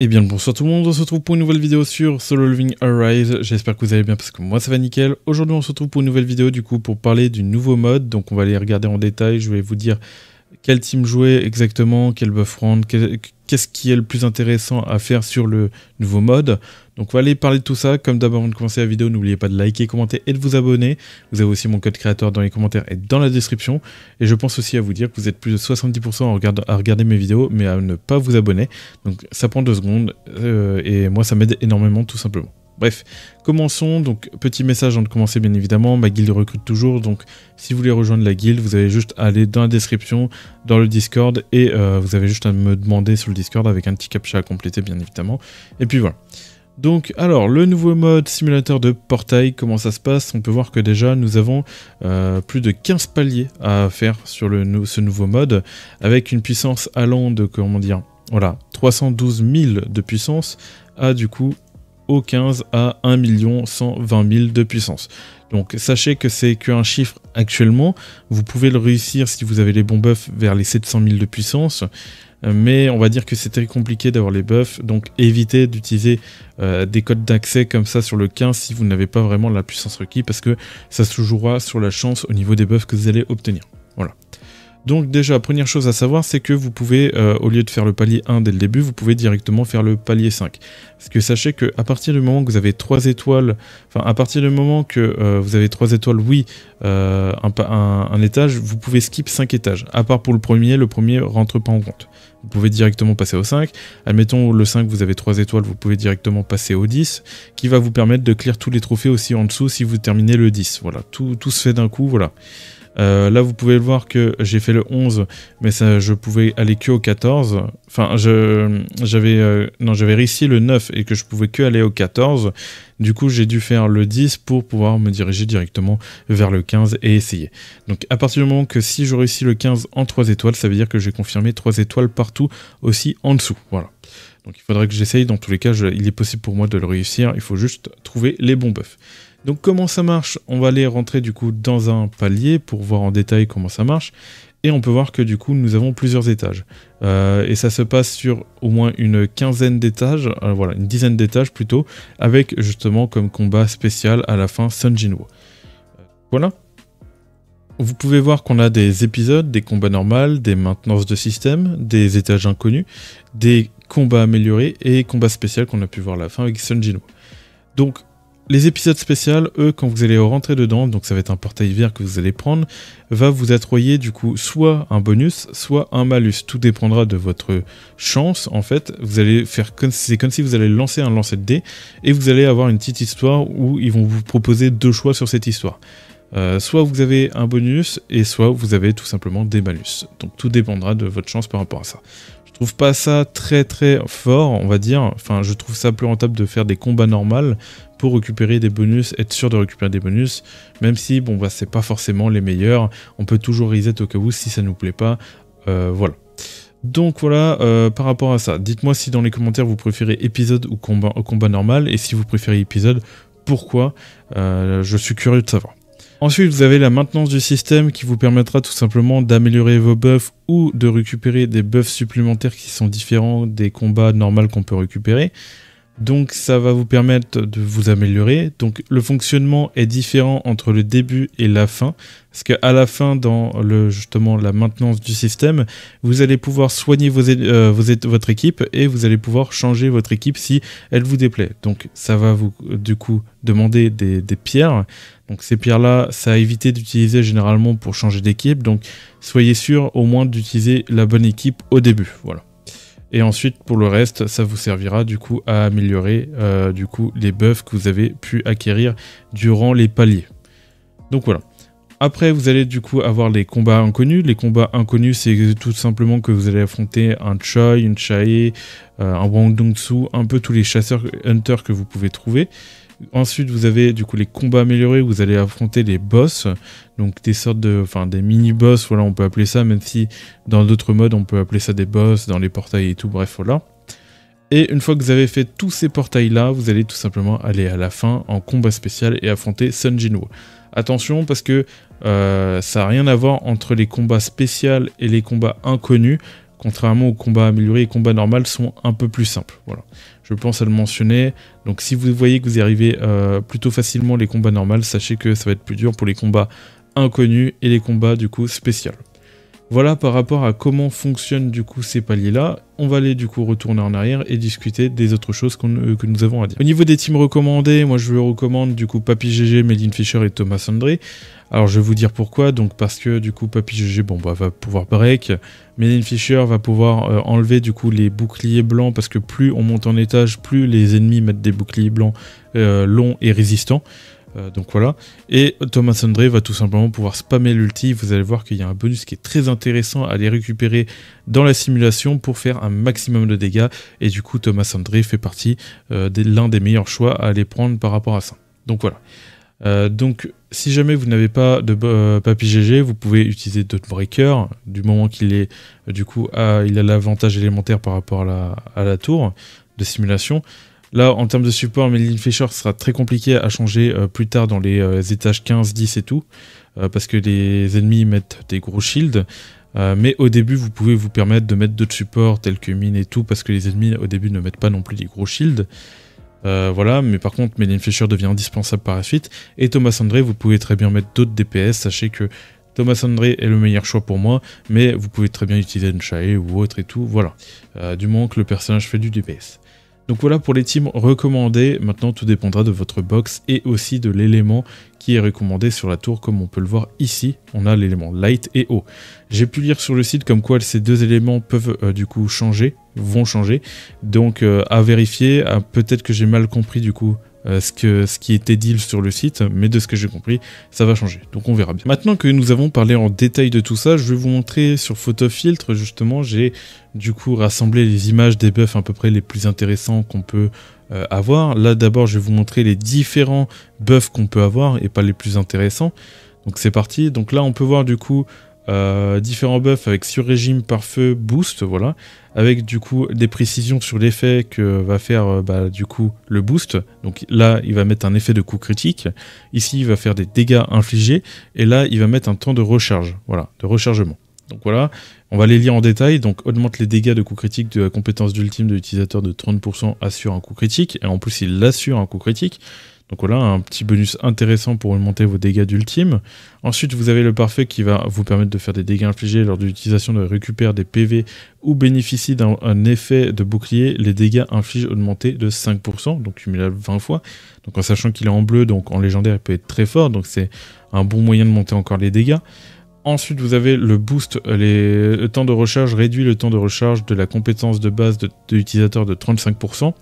Et bien le bonsoir tout le monde, on se retrouve pour une nouvelle vidéo sur Solo Leveling Arise. J'espère que vous allez bien parce que moi ça va nickel. Aujourd'hui on se retrouve pour une nouvelle vidéo du coup pour parler du nouveau mode. Donc on va aller regarder en détail, je vais vous dire quel team jouer exactement, quel buff prendre, qu'est-ce qui est le plus intéressant à faire sur le nouveau mode. Donc on va aller parler de tout ça. Comme d'abord avant de commencer la vidéo, n'oubliez pas de liker, commenter et de vous abonner. Vous avez aussi mon code créateur dans les commentaires et dans la description. Et je pense aussi à vous dire que vous êtes plus de 70% à regarder mes vidéos, mais à ne pas vous abonner. Donc ça prend 2 secondes et moi ça m'aide énormément tout simplement. Bref, commençons. Donc, petit message avant de commencer, bien évidemment. Ma guilde recrute toujours. Donc, si vous voulez rejoindre la guilde, vous avez juste à aller dans la description, dans le Discord. Et vous avez juste à me demander sur le Discord avec un petit captcha à compléter, bien évidemment. Et puis voilà. Donc, alors, le nouveau mode simulateur de portail, comment ça se passe? On peut voir que déjà, nous avons plus de 15 paliers à faire sur ce nouveau mode. Avec une puissance allant de, comment dire, voilà, 312 000 de puissance à, du coup, au 15 à 1 120 000 de puissance. Donc sachez que c'est qu'un chiffre actuellement, vous pouvez le réussir si vous avez les bons buffs vers les 700 000 de puissance, mais on va dire que c'est très compliqué d'avoir les buffs, donc évitez d'utiliser des codes d'accès comme ça sur le 15 si vous n'avez pas vraiment la puissance requise, parce que ça se jouera sur la chance au niveau des buffs que vous allez obtenir. Voilà. Donc déjà, première chose à savoir, c'est que vous pouvez, au lieu de faire le palier 1 dès le début, vous pouvez directement faire le palier 5. Parce que sachez qu'à partir du moment que vous avez 3 étoiles, enfin à partir du moment que vous avez 3 étoiles, oui, un étage, vous pouvez skip 5 étages. À part pour le premier rentre pas en compte. Vous pouvez directement passer au 5. Admettons le 5, vous avez 3 étoiles, vous pouvez directement passer au 10, qui va vous permettre de clear tous les trophées aussi en dessous si vous terminez le 10. Voilà, tout se fait d'un coup, voilà. Là vous pouvez le voir que j'ai fait le 11, mais ça, je pouvais aller que au 14. Enfin, j'avais réussi le 9 et que je pouvais que aller au 14. Du coup, j'ai dû faire le 10 pour pouvoir me diriger directement vers le 15 et essayer. Donc, à partir du moment que si je réussis le 15 en 3 étoiles, ça veut dire que j'ai confirmé 3 étoiles partout aussi en dessous. Voilà. Donc, il faudrait que j'essaye. Dans tous les cas, il est possible pour moi de le réussir. Il faut juste trouver les bons buffs. Donc comment ça marche? On va aller rentrer du coup dans un palier pour voir en détail comment ça marche. Et on peut voir que du coup nous avons plusieurs étages. Et ça se passe sur au moins une quinzaine d'étages, voilà, une dizaine d'étages plutôt, avec justement comme combat spécial à la fin Sun Jinwoo. Voilà. Vous pouvez voir qu'on a des épisodes, des combats normaux, des maintenances de système, des étages inconnus, des combats améliorés et combats spéciaux qu'on a pu voir à la fin avec Sun Jinwoo. Donc les épisodes spéciaux, eux, quand vous allez rentrer dedans, donc ça va être un portail vert que vous allez prendre, va vous attroyer du coup soit un bonus, soit un malus. Tout dépendra de votre chance, en fait. Vous allez faire c'est comme si vous allez lancer un lancer de dés, et vous allez avoir une petite histoire où ils vont vous proposer 2 choix sur cette histoire. Soit vous avez un bonus, et soit vous avez tout simplement des malus. Donc tout dépendra de votre chance par rapport à ça. Je trouve pas ça très fort, on va dire. Enfin, je trouve ça plus rentable de faire des combats normaux pour récupérer des bonus, être sûr de récupérer des bonus, même si, bon, bah, c'est pas forcément les meilleurs. On peut toujours reset au cas où si ça nous plaît pas. Voilà. Donc voilà, par rapport à ça, dites-moi si dans les commentaires vous préférez épisode ou combat normal, et si vous préférez épisode, pourquoi? Je suis curieux de savoir. Ensuite, vous avez la maintenance du système qui vous permettra tout simplement d'améliorer vos buffs ou de récupérer des buffs supplémentaires qui sont différents des combats normaux qu'on peut récupérer. Donc ça va vous permettre de vous améliorer. Donc le fonctionnement est différent entre le début et la fin. Parce qu'à la fin, dans justement la maintenance du système, vous allez pouvoir soigner votre équipe et vous allez pouvoir changer votre équipe si elle vous déplaît. Donc ça va vous du coup demander des pierres. Donc ces pierres-là, ça a évité d'utiliser généralement pour changer d'équipe. Donc soyez sûr au moins d'utiliser la bonne équipe au début. Voilà. Et ensuite, pour le reste, ça vous servira du coup à améliorer du coup les buffs que vous avez pu acquérir durant les paliers. Donc voilà. Après, vous allez du coup avoir les combats inconnus. Les combats inconnus, c'est tout simplement que vous allez affronter un Choi, une Chae, un Wang Dongsu, un peu tous les chasseurs hunters que vous pouvez trouver. Ensuite, vous avez du coup les combats améliorés où vous allez affronter les boss, donc des sortes de, enfin des mini-boss, voilà, on peut appeler ça, même si dans d'autres modes on peut appeler ça des boss, dans les portails et tout, bref, voilà. Et une fois que vous avez fait tous ces portails-là, vous allez tout simplement aller à la fin en combat spécial et affronter Sun Jinwoo. Attention parce que ça n'a rien à voir entre les combats spéciaux et les combats inconnus. contrairement aux combats améliorés, les combats normaux sont un peu plus simples. Voilà, je pense à le mentionner. Donc si vous voyez que vous y arrivez plutôt facilement les combats normaux, sachez que ça va être plus dur pour les combats inconnus et les combats du coup spéciaux. Voilà par rapport à comment fonctionnent du coup ces paliers là. On va aller du coup retourner en arrière et discuter des autres choses que nous avons à dire. Au niveau des teams recommandés, moi je vous recommande du coup PapyGG, Medin Fisher et Thomas André. Alors je vais vous dire pourquoi, donc parce que du coup PapyGG va pouvoir break, Medin Fisher va pouvoir enlever du coup les boucliers blancs parce que plus on monte en étage, plus les ennemis mettent des boucliers blancs longs et résistants. Donc voilà, et Thomas André va tout simplement pouvoir spammer l'ulti. Vous allez voir qu'il y a un bonus qui est très intéressant à les récupérer dans la simulation pour faire un maximum de dégâts, et du coup Thomas André fait partie l'un des meilleurs choix à aller prendre par rapport à ça. Donc voilà, donc si jamais vous n'avez pas de PapyGG, vous pouvez utiliser Dawnbreaker, du moment qu'il est du coup il a l'avantage élémentaire par rapport à la tour de simulation. Là, en termes de support, Medin Fisher sera très compliqué à changer plus tard dans les étages 15, 10 et tout, parce que les ennemis mettent des gros shields. Mais au début, vous pouvez vous permettre de mettre d'autres supports tels que mine et tout, parce que les ennemis au début ne mettent pas non plus des gros shields. Voilà, mais par contre, Medin Fisher devient indispensable par la suite. Et Thomas André, vous pouvez très bien mettre d'autres DPS. Sachez que Thomas André est le meilleur choix pour moi, mais vous pouvez très bien utiliser Nchae ou autre et tout. Voilà, du moment que le personnage fait du DPS. Donc voilà pour les teams recommandés. Maintenant tout dépendra de votre box et aussi de l'élément qui est recommandé sur la tour, comme on peut le voir ici. On a l'élément light et haut. J'ai pu lire sur le site comme quoi ces deux éléments peuvent du coup vont changer. Donc à vérifier, peut-être que j'ai mal compris du coup ce qui était dit sur le site, mais de ce que j'ai compris, ça va changer, donc on verra bien. Maintenant que nous avons parlé en détail de tout ça, je vais vous montrer sur PhotoFiltre, justement, j'ai du coup rassemblé les images des buffs à peu près les plus intéressants qu'on peut avoir. Là d'abord, je vais vous montrer les différents buffs qu'on peut avoir, et pas les plus intéressants. Donc c'est parti, donc là on peut voir du coup différents buffs avec sur-régime, pare-feu, boost, voilà, avec du coup des précisions sur l'effet que va faire du coup le boost. Donc là il va mettre un effet de coup critique, ici il va faire des dégâts infligés, et là il va mettre un temps de recharge, voilà, de rechargement. Donc voilà, on va les lire en détail. Donc augmente les dégâts de coup critique de la compétence d'ultime de l'utilisateur de 30%, assure un coup critique, et en plus il assure un coup critique. Donc voilà, un petit bonus intéressant pour augmenter vos dégâts d'ultime. Ensuite, vous avez le parfait qui va vous permettre de faire des dégâts infligés lors de l'utilisation de récupère des PV ou bénéficie d'un effet de bouclier. Les dégâts infligés augmentés de 5%, donc cumulable 20 fois. Donc en sachant qu'il est en bleu, donc en légendaire, il peut être très fort. Donc c'est un bon moyen de monter encore les dégâts. Ensuite, vous avez le boost, le temps de recharge réduit le temps de recharge de la compétence de base de l'utilisateur de 35%.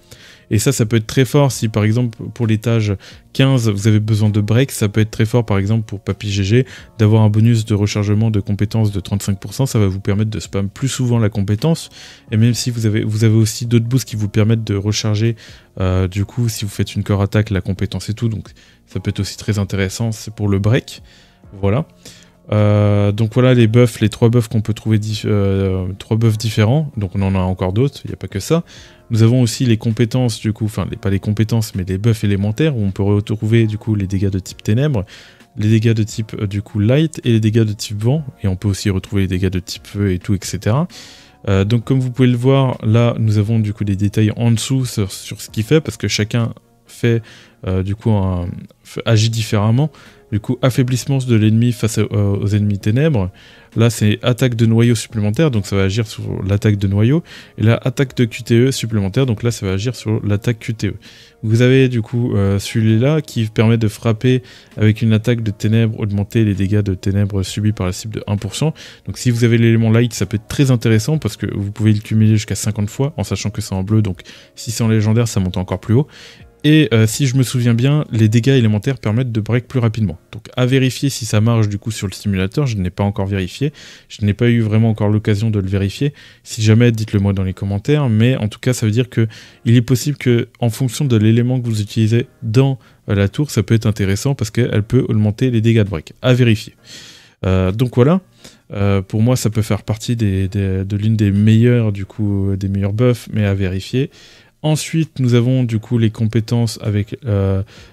Et ça peut être très fort si par exemple pour l'étage 15 vous avez besoin de break, ça peut être très fort par exemple pour PapyGG d'avoir un bonus de rechargement de compétences de 35%, ça va vous permettre de spam plus souvent la compétence, et même si vous avez aussi d'autres boosts qui vous permettent de recharger du coup si vous faites une core attaque la compétence et tout, donc ça peut être aussi très intéressant, c'est pour le break, voilà. Donc voilà les buffs, les trois buffs qu'on peut trouver, trois buffs différents, donc on en a encore d'autres, il n'y a pas que ça. Nous avons aussi les compétences du coup, enfin pas les compétences mais les buffs élémentaires où on peut retrouver du coup les dégâts de type ténèbres, les dégâts de type du coup light et les dégâts de type vent, et on peut aussi retrouver les dégâts de type feu et tout, etc. Donc comme vous pouvez le voir, là nous avons du coup des détails en dessous sur ce qu'il fait, parce que chacun fait du coup agit différemment. Du coup, affaiblissement de l'ennemi face aux ennemis ténèbres. Là, c'est attaque de noyau supplémentaire, donc ça va agir sur l'attaque de noyau. Et là, attaque de QTE supplémentaire, donc là, ça va agir sur l'attaque QTE. Vous avez du coup celui-là qui permet de frapper avec une attaque de ténèbres, augmenter les dégâts de ténèbres subis par la cible de 1%. Donc si vous avez l'élément light, ça peut être très intéressant parce que vous pouvez le cumuler jusqu'à 50 fois, en sachant que c'est en bleu, donc si c'est en légendaire, ça monte encore plus haut. Et si je me souviens bien, les dégâts élémentaires permettent de break plus rapidement. Donc à vérifier si ça marche du coup sur le simulateur, je ne l'ai pas encore vérifié. Je n'ai pas eu vraiment encore l'occasion de le vérifier. Si jamais, dites-le moi dans les commentaires. Mais en tout cas, ça veut dire qu'il est possible que, en fonction de l'élément que vous utilisez dans la tour, ça peut être intéressant parce qu'elle peut augmenter les dégâts de break. À vérifier. Donc voilà. Pour moi, ça peut faire partie de l'une des meilleures, du coup, des meilleurs buffs, mais à vérifier. Ensuite, nous avons du coup les compétences avec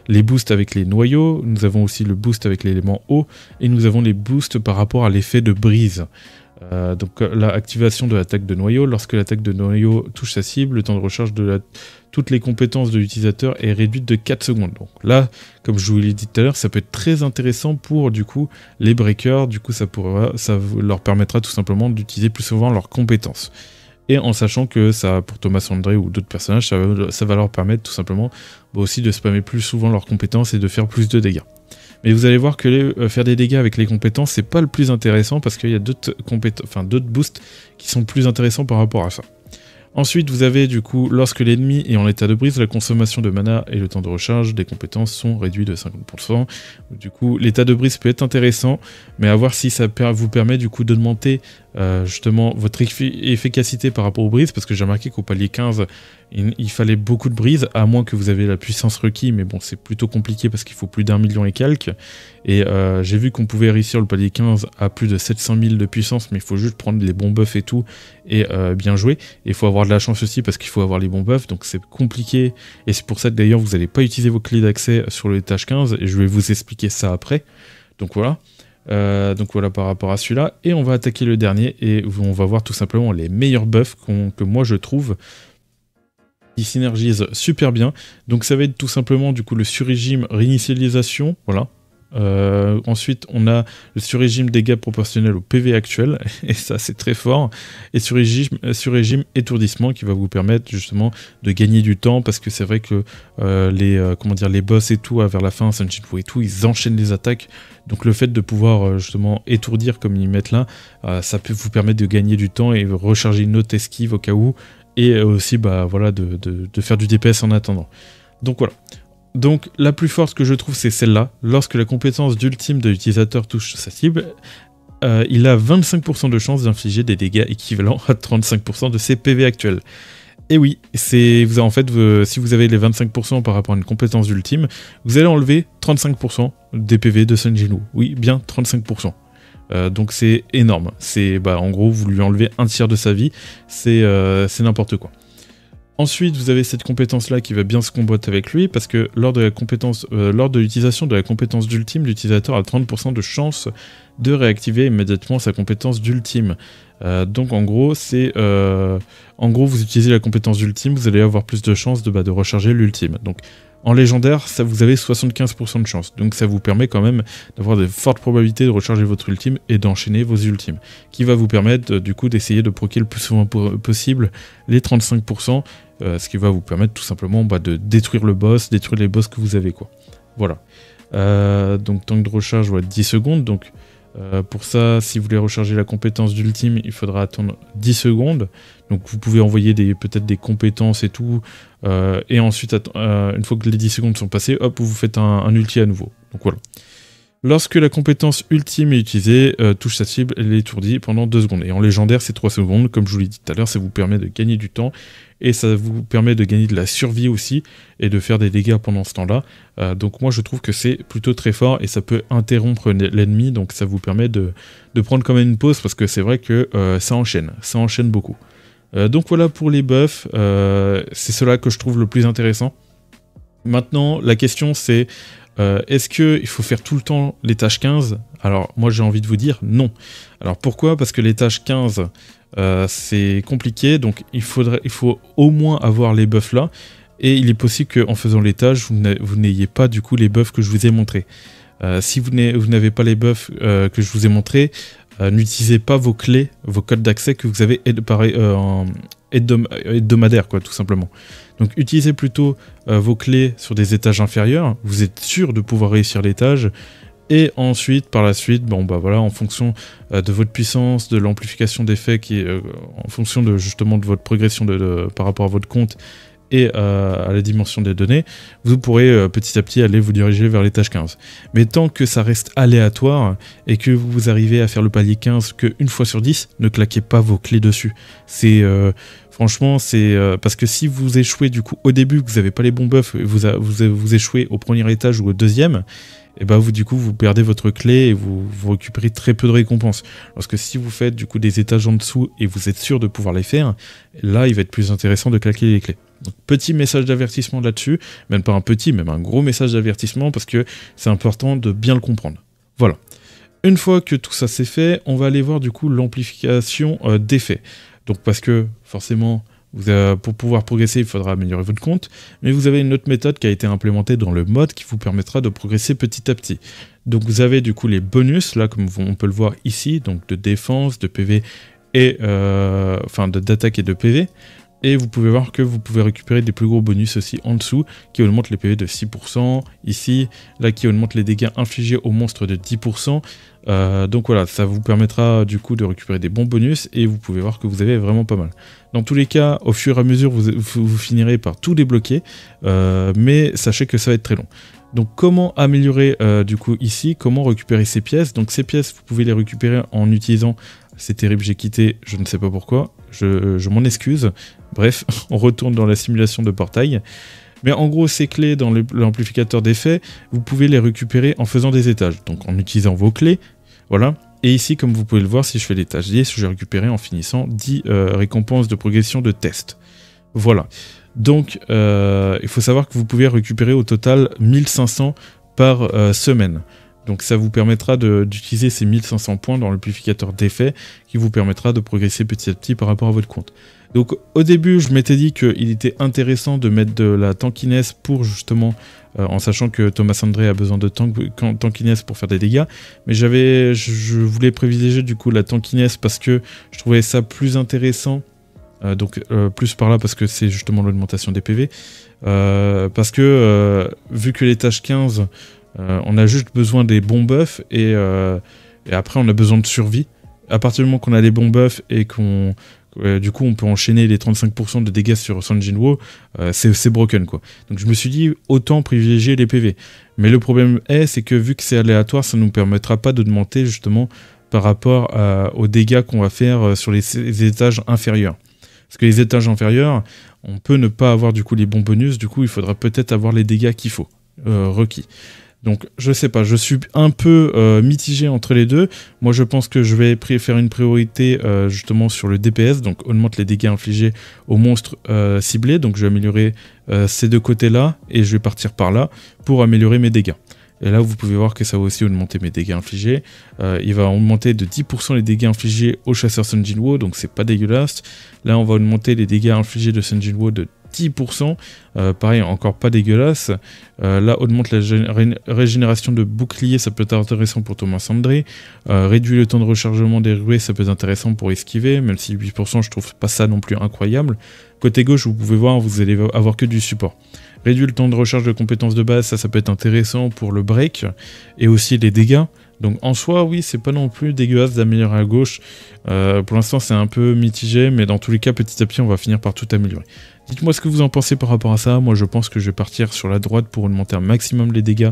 les boosts avec les noyaux, nous avons aussi le boost avec l'élément eau, et nous avons les boosts par rapport à l'effet de brise. Donc l'activation de l'attaque de noyau, lorsque l'attaque de noyau touche sa cible, le temps de recharge de toutes les compétences de l'utilisateur est réduite de 4 secondes. Donc là, comme je vous l'ai dit tout à l'heure, ça peut être très intéressant pour du coup les breakers, du coup ça leur permettra tout simplement d'utiliser plus souvent leurs compétences. Et en sachant que ça, pour Thomas André ou d'autres personnages, ça va leur permettre tout simplement aussi de spammer plus souvent leurs compétences et de faire plus de dégâts. Mais vous allez voir que faire des dégâts avec les compétences, c'est pas le plus intéressant parce qu'il y a d'autres boosts qui sont plus intéressants par rapport à ça. Ensuite, vous avez du coup, lorsque l'ennemi est en état de brise, la consommation de mana et le temps de recharge des compétences sont réduits de 50%. Du coup, l'état de brise peut être intéressant, mais à voir si ça vous permet du coup d'augmenter justement votre efficacité par rapport aux brises, parce que j'ai remarqué qu'au palier 15, il fallait beaucoup de brises, à moins que vous avez la puissance requise, mais bon, c'est plutôt compliqué parce qu'il faut plus d'1 million et quelques. Et j'ai vu qu'on pouvait réussir le palier 15 à plus de 700 000 de puissance, mais il faut juste prendre les bons buffs et tout, et bien jouer. Et il faut avoir de la chance aussi parce qu'il faut avoir les bons buffs, donc c'est compliqué. Et c'est pour ça que d'ailleurs vous n'allez pas utiliser vos clés d'accès sur l'étage 15, et je vais vous expliquer ça après. Donc voilà. Par rapport à celui-là. Et on va attaquer le dernier, et on va voir tout simplement les meilleurs buffs que moi je trouve qui synergisent super bien. Donc ça va être tout simplement du coup le sur-régime réinitialisation, voilà. Ensuite on a le sur-régime dégâts proportionnels au PV actuel, et ça c'est très fort, et sur-régime étourdissement qui va vous permettre justement de gagner du temps, parce que c'est vrai que les boss et tout vers la fin, Senshinfu et tout, ils enchaînent les attaques, donc le fait de pouvoir justement étourdir comme ils mettent là, ça peut vous permettre de gagner du temps et recharger une autre esquive au cas où, et aussi voilà, de faire du DPS en attendant. Donc voilà. Donc la plus forte que je trouve, c'est celle-là. Lorsque la compétence d'ultime de l'utilisateur touche sa cible, il a 25% de chance d'infliger des dégâts équivalents à 35% de ses PV actuels. Et oui, si vous avez les 25% par rapport à une compétence d'ultime, vous allez enlever 35% des PV de Sanjinu. Oui, bien 35%. Donc c'est énorme. En gros, vous lui enlevez un tiers de sa vie, c'est n'importe quoi. Ensuite, vous avez cette compétence-là qui va bien se combattre avec lui, parce que lors de l'utilisation de la compétence d'ultime, l'utilisateur a 30% de chance de réactiver immédiatement sa compétence d'ultime. Donc en gros, vous utilisez la compétence d'ultime, vous allez avoir plus de chances de recharger l'ultime. Donc en légendaire, vous avez 75% de chance, donc ça vous permet quand même d'avoir de fortes probabilités de recharger votre ultime et d'enchaîner vos ultimes, qui va vous permettre du coup d'essayer de proquer le plus souvent possible les 35%, ce qui va vous permettre tout simplement de détruire le boss, détruire les boss que vous avez, quoi. Voilà. Donc temps de recharge, 10 secondes, donc pour ça, si vous voulez recharger la compétence d'ultime, il faudra attendre 10 secondes. Donc vous pouvez envoyer peut-être des compétences et tout, et ensuite, une fois que les 10 secondes sont passées, hop, vous faites un ulti à nouveau. Donc voilà. Lorsque la compétence ultime est utilisée, touche sa cible, elle est étourdie pendant 2 secondes. Et en légendaire, c'est 3 secondes. Comme je vous l'ai dit tout à l'heure, ça vous permet de gagner du temps, et ça vous permet de gagner de la survie aussi, et de faire des dégâts pendant ce temps-là. Donc moi, je trouve que c'est plutôt très fort, et ça peut interrompre l'ennemi, donc ça vous permet de prendre quand même une pause, parce que c'est vrai que ça enchaîne beaucoup. Donc voilà pour les buffs, c'est cela que je trouve le plus intéressant. Maintenant, la question c'est, est-ce qu'il faut faire tout le temps l'étage 15? Alors moi j'ai envie de vous dire non. Alors pourquoi? Parce que l'étage 15 c'est compliqué, donc il faut au moins avoir les buffs là, et il est possible qu'en faisant l'étage vous n'ayez pas du coup les buffs que je vous ai montrés. Si vous n'avez pas les buffs que je vous ai montrés, n'utilisez pas vos clés, vos codes d'accès que vous avez hebdomadaire, quoi, tout simplement. Donc utilisez plutôt vos clés sur des étages inférieurs, vous êtes sûr de pouvoir réussir l'étage, et ensuite, par la suite, en fonction de votre puissance, de l'amplification d'effets, en fonction justement de votre progression par rapport à votre compte, et à la dimension des données, vous pourrez petit à petit aller vous diriger vers l'étage 15. Mais tant que ça reste aléatoire et que vous arrivez à faire le palier 15 qu'une fois sur 10, ne claquez pas vos clés dessus. Franchement, c'est parce que si vous échouez du coup au début, que vous n'avez pas les bons buffs, et vous échouez au premier étage ou au deuxième, et vous perdez votre clé et vous récupérez très peu de récompenses. Parce que si vous faites du coup des étages en dessous et vous êtes sûr de pouvoir les faire, là il va être plus intéressant de claquer les clés. Donc, petit message d'avertissement là-dessus, même pas un petit, même un gros message d'avertissement, parce que c'est important de bien le comprendre. Voilà. une fois que tout ça c'est fait, on va aller voir du coup l'amplification d'effets. Donc parce que forcément, pour pouvoir progresser, il faudra améliorer votre compte, mais vous avez une autre méthode qui a été implémentée dans le mode qui vous permettra de progresser petit à petit. Donc vous avez du coup les bonus, là comme on peut le voir ici, donc de défense, de PV et d'attaque et de PV. Et vous pouvez voir que vous pouvez récupérer des plus gros bonus aussi en dessous, qui augmentent les PV de 6%, ici, là qui augmente les dégâts infligés aux monstres de 10%. Donc voilà, ça vous permettra du coup de récupérer des bons bonus, et vous pouvez voir que vous avez vraiment pas mal. Dans tous les cas, au fur et à mesure, vous finirez par tout débloquer, mais sachez que ça va être très long. Donc comment améliorer du coup ici, comment récupérer ces pièces? Donc ces pièces, vous pouvez les récupérer en utilisant... C'est terrible, j'ai quitté, je ne sais pas pourquoi, je m'en excuse. Bref, on retourne dans la simulation de portail. Mais en gros, ces clés dans l'amplificateur d'effets, vous pouvez les récupérer en faisant des étages. Donc en utilisant vos clés, voilà. Et ici, comme vous pouvez le voir, si je fais l'étage 10, je vais récupérer en finissant 10 récompenses de progression de test. Voilà. Donc, il faut savoir que vous pouvez récupérer au total 1500 par semaine. Donc ça vous permettra d'utiliser ces 1500 points dans l'amplificateur d'effets qui vous permettra de progresser petit à petit par rapport à votre compte. Donc au début, je m'étais dit qu'il était intéressant de mettre de la tankiness pour justement, en sachant que Thomas André a besoin de tankiness pour faire des dégâts, mais je voulais privilégier du coup la tankiness parce que je trouvais ça plus intéressant, plus par là parce que c'est justement l'augmentation des PV, parce que vu que les tâches 15... on a juste besoin des bons buffs et après on a besoin de survie. À partir du moment qu'on a les bons buffs et qu'on du coup on peut enchaîner les 35% de dégâts sur San Jinwoo, c'est broken quoi. Donc je me suis dit autant privilégier les PV. Mais le problème c'est que vu que c'est aléatoire, ça ne nous permettra pas d'augmenter justement par rapport aux dégâts qu'on va faire sur les étages inférieurs. Parce que les étages inférieurs, on peut ne pas avoir du coup les bons bonus, du coup il faudra peut-être avoir les dégâts qu'il faut, requis. Donc je sais pas, je suis un peu mitigé entre les deux. Moi je pense que je vais faire une priorité justement sur le DPS, donc augmente les dégâts infligés aux monstres ciblés. Donc je vais améliorer ces deux côtés-là et je vais partir par là pour améliorer mes dégâts. Et là vous pouvez voir que ça va aussi augmenter mes dégâts infligés. Il va augmenter de 10% les dégâts infligés au chasseur San Jinwoo, donc c'est pas dégueulasse. Là on va augmenter les dégâts infligés de San Jinwoo de 10%, pareil, encore pas dégueulasse. Là, augmente la régénération de bouclier, ça peut être intéressant pour Thomas André. Réduit le temps de rechargement des ruées, ça peut être intéressant pour esquiver, même si 8%, je trouve pas ça non plus incroyable. Côté gauche, vous pouvez voir, vous allez avoir que du support. Réduit le temps de recharge de compétences de base, ça peut être intéressant pour le break, et aussi les dégâts. Donc en soi, oui, c'est pas non plus dégueulasse d'améliorer à gauche. Pour l'instant, c'est un peu mitigé, mais dans tous les cas, petit à petit, on va finir par tout améliorer. Dites-moi ce que vous en pensez par rapport à ça. Moi, je pense que je vais partir sur la droite pour augmenter un maximum les dégâts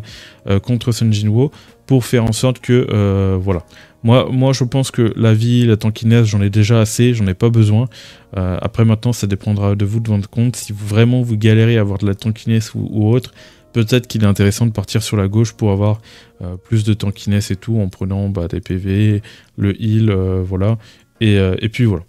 contre San Jinwoo, pour faire en sorte que, voilà. Moi, je pense que la vie, la tankiness, j'en ai déjà assez, j'en ai pas besoin. Après, maintenant, ça dépendra de vous, de votre compte. Si vraiment vous galérez à avoir de la tankiness ou autre, peut-être qu'il est intéressant de partir sur la gauche pour avoir plus de tankiness et tout, en prenant des PV, le heal, voilà. Et puis voilà.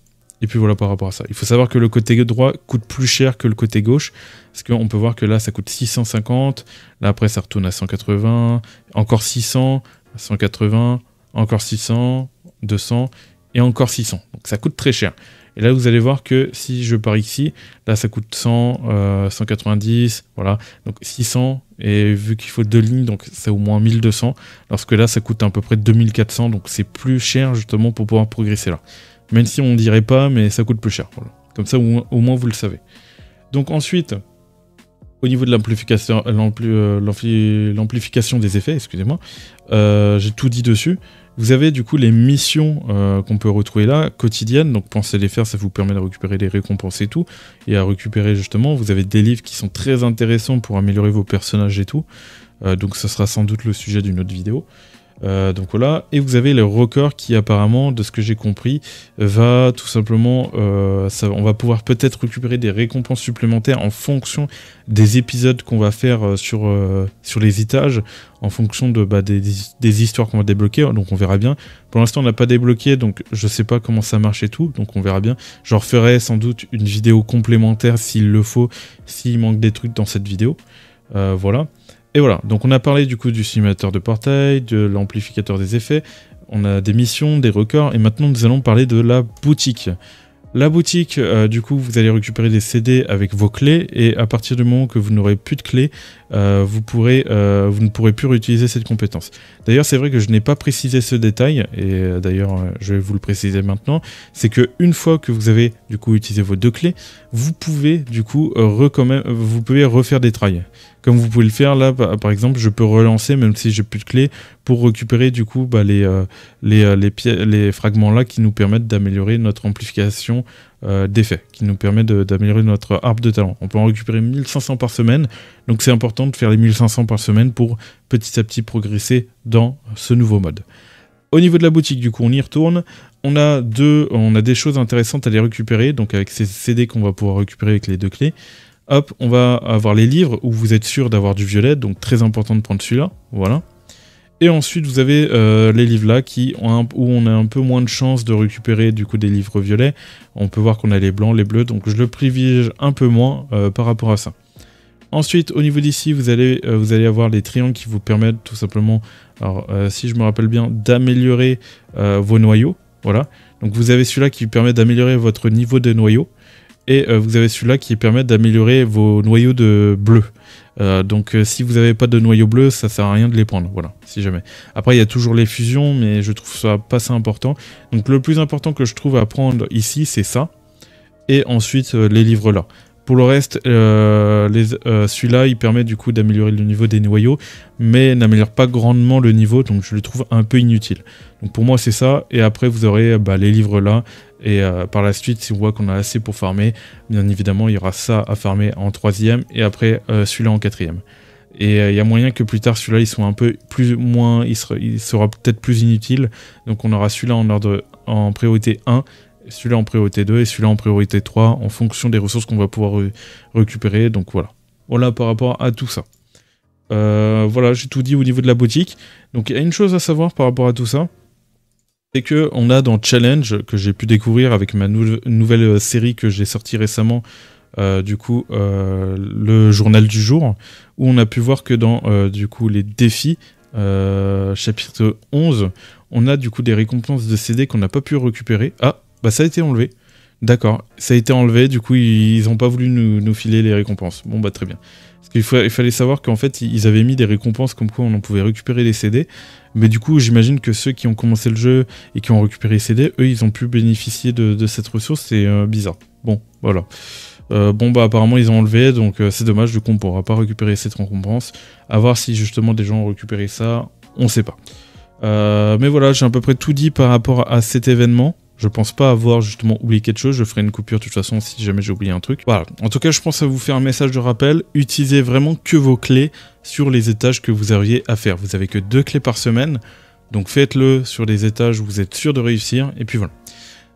Et puis voilà par rapport à ça. Il faut savoir que le côté droit coûte plus cher que le côté gauche. Parce qu'on peut voir que là, ça coûte 650. Là, après, ça retourne à 180. Encore 600. 180. Encore 600. 200. Et encore 600. Donc ça coûte très cher. Et là, vous allez voir que si je pars ici, là, ça coûte 100, 190. Voilà. Donc 600. Et vu qu'il faut 2 lignes, donc c'est au moins 1200. Lorsque là, ça coûte à peu près 2400. Donc c'est plus cher justement pour pouvoir progresser là. Même si on ne dirait pas, mais ça coûte plus cher. Voilà. Comme ça, au moins, vous le savez. Donc ensuite, au niveau de l'amplification des effets, excusez-moi, j'ai tout dit dessus. Vous avez du coup les missions qu'on peut retrouver là, quotidiennes. Donc pensez à les faire, ça vous permet de récupérer les récompenses et tout. Et à récupérer justement, vous avez des livres qui sont très intéressants pour améliorer vos personnages et tout. Donc ça sera sans doute le sujet d'une autre vidéo. Donc voilà, et vous avez le record qui apparemment, de ce que j'ai compris, va tout simplement, on va pouvoir peut-être récupérer des récompenses supplémentaires en fonction des épisodes qu'on va faire sur les étages, en fonction des histoires qu'on va débloquer, donc on verra bien. Pour l'instant on n'a pas débloqué, donc je sais pas comment ça marche et tout, donc on verra bien. J'en referai sans doute une vidéo complémentaire s'il le faut, s'il manque des trucs dans cette vidéo, voilà. Et voilà, donc on a parlé du coup du simulateur de portail, de l'amplificateur des effets. on a des missions, des records, et maintenant nous allons parler de la boutique. La boutique, du coup, vous allez récupérer des CD avec vos clés, et à partir du moment que vous n'aurez plus de clés, vous ne pourrez plus réutiliser cette compétence. D'ailleurs, c'est vrai que je n'ai pas précisé ce détail, et d'ailleurs, je vais vous le préciser maintenant, c'est que une fois que vous avez, du coup, utilisé vos 2 clés, vous pouvez, du coup, vous pouvez refaire des trails. Comme vous pouvez le faire là, par exemple, je peux relancer même si j'ai plus de clés pour récupérer du coup les fragments là qui nous permettent d'améliorer notre amplification d'effets, qui nous permet d'améliorer notre arbre de talent. On peut en récupérer 1500 par semaine, donc c'est important de faire les 1500 par semaine pour petit à petit progresser dans ce nouveau mode. Au niveau de la boutique, du coup, on y retourne. On a des choses intéressantes à les récupérer, donc avec ces CD qu'on va pouvoir récupérer avec les 2 clés. Hop, on va avoir les livres où vous êtes sûr d'avoir du violet, donc très important de prendre celui-là, voilà. Et ensuite vous avez les livres là où on a un peu moins de chances de récupérer du coup des livres violets. On peut voir qu'on a les blancs, les bleus, donc je le privilégie un peu moins par rapport à ça. Ensuite, au niveau d'ici, vous allez avoir les triangles qui vous permettent tout simplement, alors si je me rappelle bien, d'améliorer vos noyaux, voilà. Donc vous avez celui-là qui permet d'améliorer votre niveau de noyau. Et vous avez celui-là qui permet d'améliorer vos noyaux de bleu. Donc si vous n'avez pas de noyau bleu, ça sert à rien de les prendre, voilà, si jamais. Après il y a toujours les fusions, mais je trouve ça pas assez important. Donc le plus important que je trouve à prendre ici, c'est ça. Et ensuite les livres là. Pour le reste, celui-là, il permet du coup d'améliorer le niveau des noyaux, mais n'améliore pas grandement le niveau, donc je le trouve un peu inutile. Donc pour moi, c'est ça, et après vous aurez les livres là, et par la suite, si on voit qu'on a assez pour farmer, bien évidemment, il y aura ça à farmer en 3e, et après celui-là en 4e. Et il y a moyen que plus tard, celui-là, il sera un peu il sera peut-être plus inutile, donc on aura celui-là en priorité 1, celui-là en priorité 2 et celui-là en priorité 3 en fonction des ressources qu'on va pouvoir récupérer. Donc voilà par rapport à tout ça. Voilà, j'ai tout dit au niveau de la boutique. Donc il y a une chose à savoir par rapport à tout ça, c'est que on a dans Challenge, que j'ai pu découvrir avec ma nouvelle série que j'ai sortie récemment, le journal du jour, où on a pu voir que dans les défis, chapitre 11, on a du coup des récompenses de CD qu'on n'a pas pu récupérer. Ah, bah ça a été enlevé. D'accord, ça a été enlevé, du coup ils n'ont pas voulu nous filer les récompenses. Bon bah très bien. Parce qu'il fallait savoir qu'en fait ils avaient mis des récompenses comme quoi on en pouvait récupérer les CD. Mais du coup j'imagine que ceux qui ont commencé le jeu et qui ont récupéré les CD, eux ils ont pu bénéficier de cette ressource, c'est bizarre. Bon, voilà. Apparemment ils ont enlevé, donc c'est dommage, du coup on pourra pas récupérer cette récompense. À voir si justement des gens ont récupéré ça, on sait pas. Mais voilà, j'ai à peu près tout dit par rapport à cet événement. Je pense pas avoir justement oublié quelque chose, je ferai une coupure de toute façon si jamais j'ai oublié un truc. Voilà, en tout cas je pense à vous faire un message de rappel, utilisez vraiment que vos clés sur les étages que vous auriez à faire. Vous avez que 2 clés par semaine, donc faites-le sur des étages où vous êtes sûr de réussir, et puis voilà.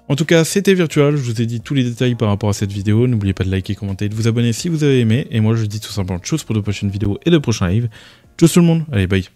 En tout cas, c'était Virtual, je vous ai dit tous les détails par rapport à cette vidéo, n'oubliez pas de liker, commenter et de vous abonner si vous avez aimé, et moi je dis tout simplement de choses pour de prochaines vidéos et de prochains lives. Tchuss tout le monde, allez bye.